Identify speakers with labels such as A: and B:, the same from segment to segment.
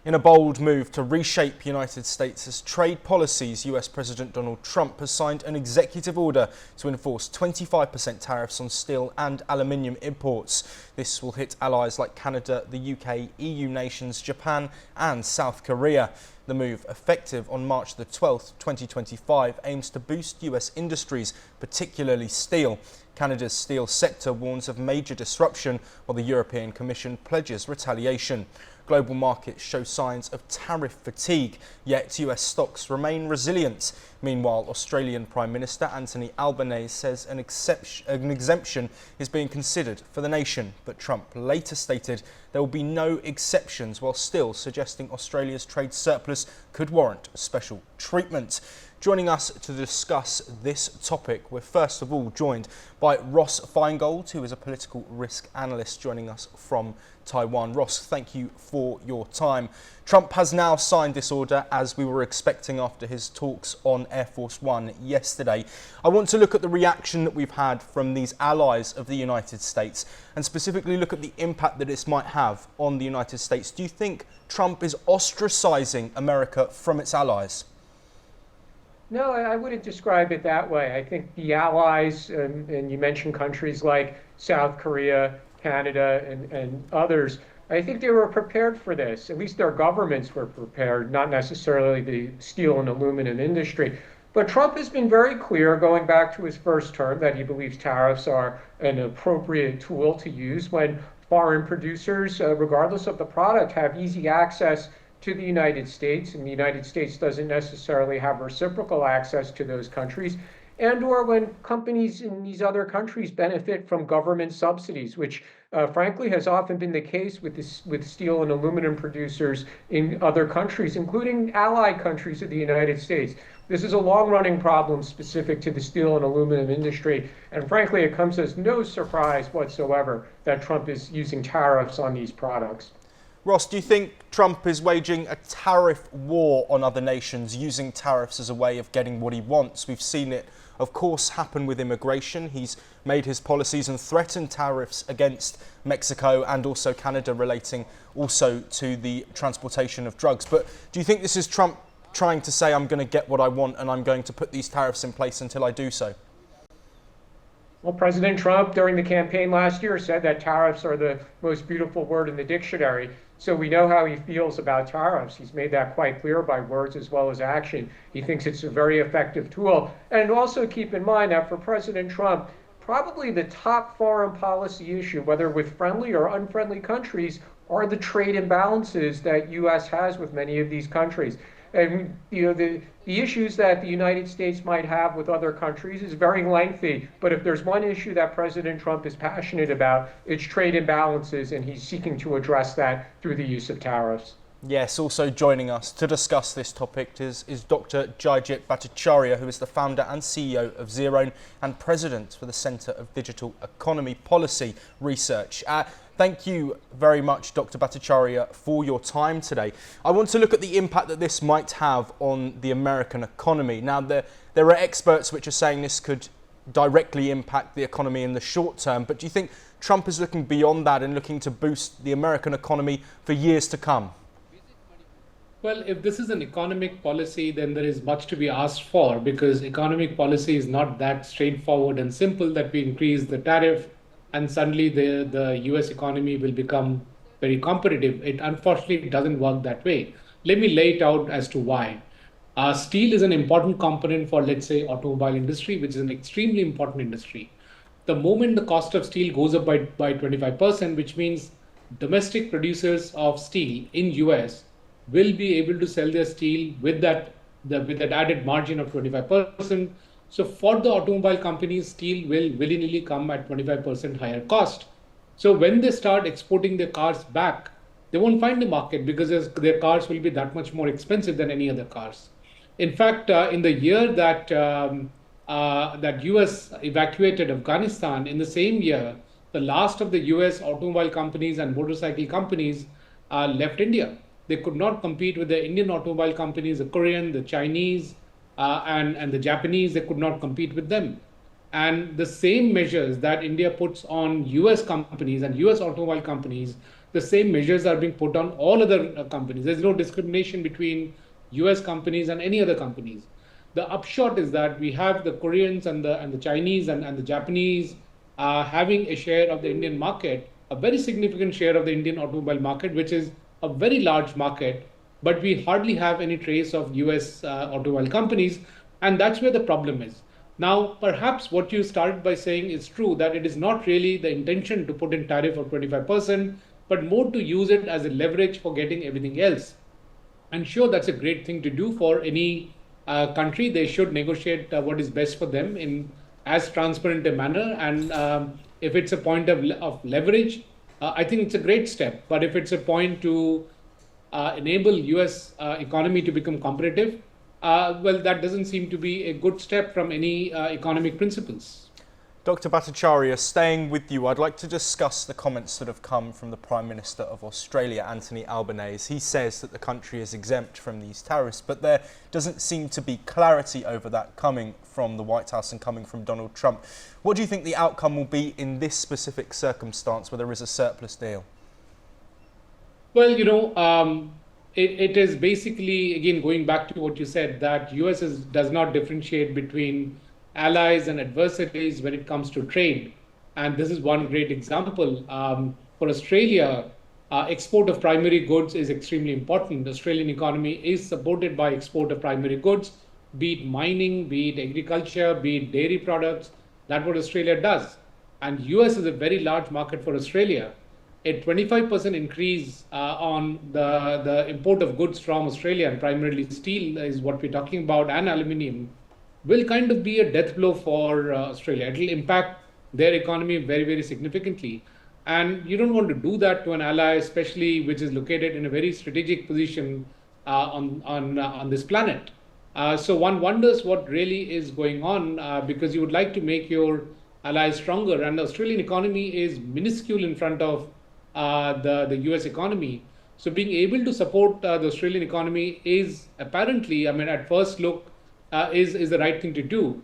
A: In a bold move to reshape United States' trade policies, US President Donald Trump has signed an executive order to enforce 25% tariffs on steel and aluminium imports. This will hit allies like Canada, the UK, EU nations, Japan and South Korea. The move, effective on March the 12th, 2025, aims to boost US industries, particularly steel. Canada's steel sector warns of major disruption, while the European Commission pledges retaliation. Global markets show signs of tariff fatigue, yet US stocks remain resilient. Meanwhile, Australian Prime Minister Anthony Albanese says an exemption is being considered for the nation, but Trump later stated there will be no exceptions, while still suggesting Australia's trade surplus could warrant special treatment. Joining us to discuss this topic, we're first of all joined by Ross Feingold, who is a political risk analyst joining us from Taiwan. Ross, thank you for your time. Trump has now signed this order, as we were expecting after his talks on Air Force One yesterday. I want to look at the reaction that we've had from these allies of the United States and specifically look at the impact that this might have on the United States. Do you think Trump is ostracizing America from its allies?
B: No, I wouldn't describe it that way. I think the allies, and you mentioned countries like South Korea, Canada, and others, I think they were prepared for this. At least their governments were prepared, not necessarily the steel and aluminum industry. But Trump has been very clear, going back to his first term, that he believes tariffs are an appropriate tool to use when foreign producers, regardless of the product, have easy access to the United States, and the United States doesn't necessarily have reciprocal access to those countries, and or when companies in these other countries benefit from government subsidies, which frankly has often been the case with steel and aluminum producers in other countries, including allied countries of the United States. This is a long-running problem specific to the steel and aluminum industry, and frankly, it comes as no surprise whatsoever that Trump is using tariffs on these products.
A: Ross, do you think Trump is waging a tariff war on other nations, using tariffs as a way of getting what he wants? We've seen it, of course, happen with immigration. He's made his policies and threatened tariffs against Mexico and also Canada, relating also to the transportation of drugs. But do you think this is Trump trying to say, I'm going to get what I want and I'm going to put these tariffs in place until I do so?
B: Well, President Trump, during the campaign last year, said that tariffs are the most beautiful word in the dictionary. So we know how he feels about tariffs. He's made that quite clear by words as well as action. He thinks it's a very effective tool. And also keep in mind that for President Trump, probably the top foreign policy issue, whether with friendly or unfriendly countries, are the trade imbalances that U.S. has with many of these countries. And the issues that the United States might have with other countries is very lengthy. But if there's one issue that President Trump is passionate about, it's trade imbalances, and he's seeking to address that through the use of tariffs.
A: Yes, also joining us to discuss this topic is Dr. Jayjit Bhattacharya, who is the founder and CEO of Xeroen and president for the Centre of Digital Economy Policy Research. Thank you very much, Dr. Bhattacharya, for your time today. I want to look at the impact that this might have on the American economy. Now, there are experts which are saying this could directly impact the economy in the short term, but do you think Trump is looking beyond that and looking to boost the American economy for years to come?
C: Well, if this is an economic policy, then there is much to be asked for, because economic policy is not that straightforward and simple that we increase the tariff and suddenly the US economy will become very competitive. It unfortunately doesn't work that way. Let me lay it out as to why. Steel is an important component for, let's say, automobile industry, which is an extremely important industry. The moment the cost of steel goes up by 25%, which means domestic producers of steel in US will be able to sell their steel with that added margin of 25%. So for the automobile companies, steel will willy-nilly come at 25% higher cost. So when they start exporting their cars back, they won't find the market because their cars will be that much more expensive than any other cars. In fact, in the year that US evacuated Afghanistan, in the same year, the last of the US automobile companies and motorcycle companies left India. They could not compete with the Indian automobile companies, the Korean, the Chinese, and the Japanese. They could not compete with them. And the same measures that India puts on US companies and US automobile companies, the same measures are being put on all other companies. There's no discrimination between US companies and any other companies. The upshot is that we have the Koreans and the Chinese and the Japanese having a share of the Indian market, a very significant share of the Indian automobile market, which is a very large market, but we hardly have any trace of US automobile companies, and that's where the problem is. Now, perhaps what you started by saying is true, that it is not really the intention to put in tariff of 25%, but more to use it as a leverage for getting everything else. And sure, that's a great thing to do for any country. They should negotiate what is best for them in as transparent a manner. And if it's a point of leverage, I think it's a great step. But if it's a point to enable US economy to become competitive, well, that doesn't seem to be a good step from any economic principles.
A: Dr. Bhattacharya, staying with you, I'd like to discuss the comments that have come from the Prime Minister of Australia, Anthony Albanese. He says that the country is exempt from these tariffs, but there doesn't seem to be clarity over that coming from the White House and coming from Donald Trump. What do you think the outcome will be in this specific circumstance where there is a surplus deal?
C: Well, it is basically, again, going back to what you said, that US does not differentiate between allies and adversaries when it comes to trade. And this is one great example. For Australia, export of primary goods is extremely important. The Australian economy is supported by export of primary goods, be it mining, be it agriculture, be it dairy products. That's what Australia does. And US is a very large market for Australia. A 25% increase on the import of goods from Australia, and primarily steel is what we're talking about, and aluminium, will kind of be a death blow for Australia. It will impact their economy very, very significantly. And you don't want to do that to an ally, especially which is located in a very strategic position on this planet. So one wonders what really is going on, because you would like to make your allies stronger. And the Australian economy is minuscule in front of the US economy. So being able to support the Australian economy is apparently, I mean, at first look, is the right thing to do.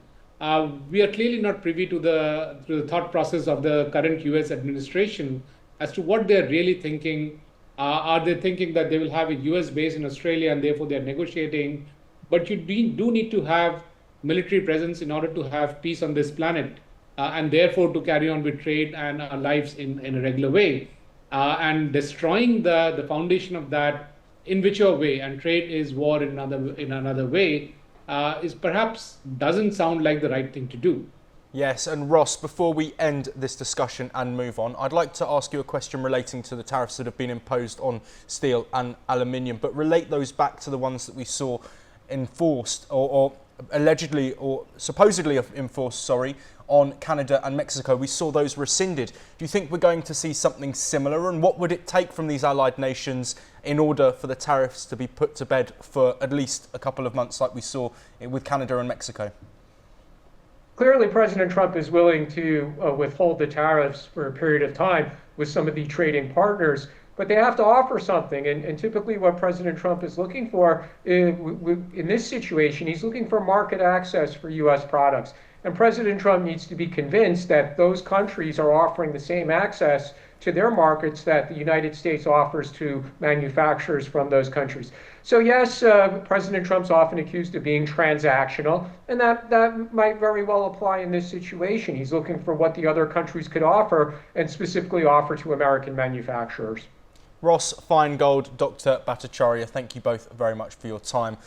C: We are clearly not privy to the thought process of the current US administration as to what they're really thinking. Are they thinking that they will have a US base in Australia and therefore they're negotiating? But you do need to have military presence in order to have peace on this planet, and therefore to carry on with trade and our lives in a regular way. And destroying the foundation of that in whichever way, and trade is war in another way, is perhaps doesn't sound like the right thing to do.
A: Yes, and Ross, before we end this discussion and move on, I'd like to ask you a question relating to the tariffs that have been imposed on steel and aluminium, but relate those back to the ones that we saw enforced or allegedly or supposedly enforced, on Canada and Mexico. We saw those rescinded. Do you think we're going to see something similar? And what would it take from these allied nations in order for the tariffs to be put to bed for at least a couple of months like we saw with Canada and Mexico?
B: Clearly, President Trump is willing to withhold the tariffs for a period of time with some of the trading partners, but they have to offer something. And typically what President Trump is looking for in this situation, he's looking for market access for US products. And President Trump needs to be convinced that those countries are offering the same access to their markets that the United States offers to manufacturers from those countries. So yes, President Trump's often accused of being transactional, and that might very well apply in this situation. He's looking for what the other countries could offer, and specifically offer to American manufacturers.
A: Ross Feingold, Dr. Bhattacharya, thank you both very much for your time.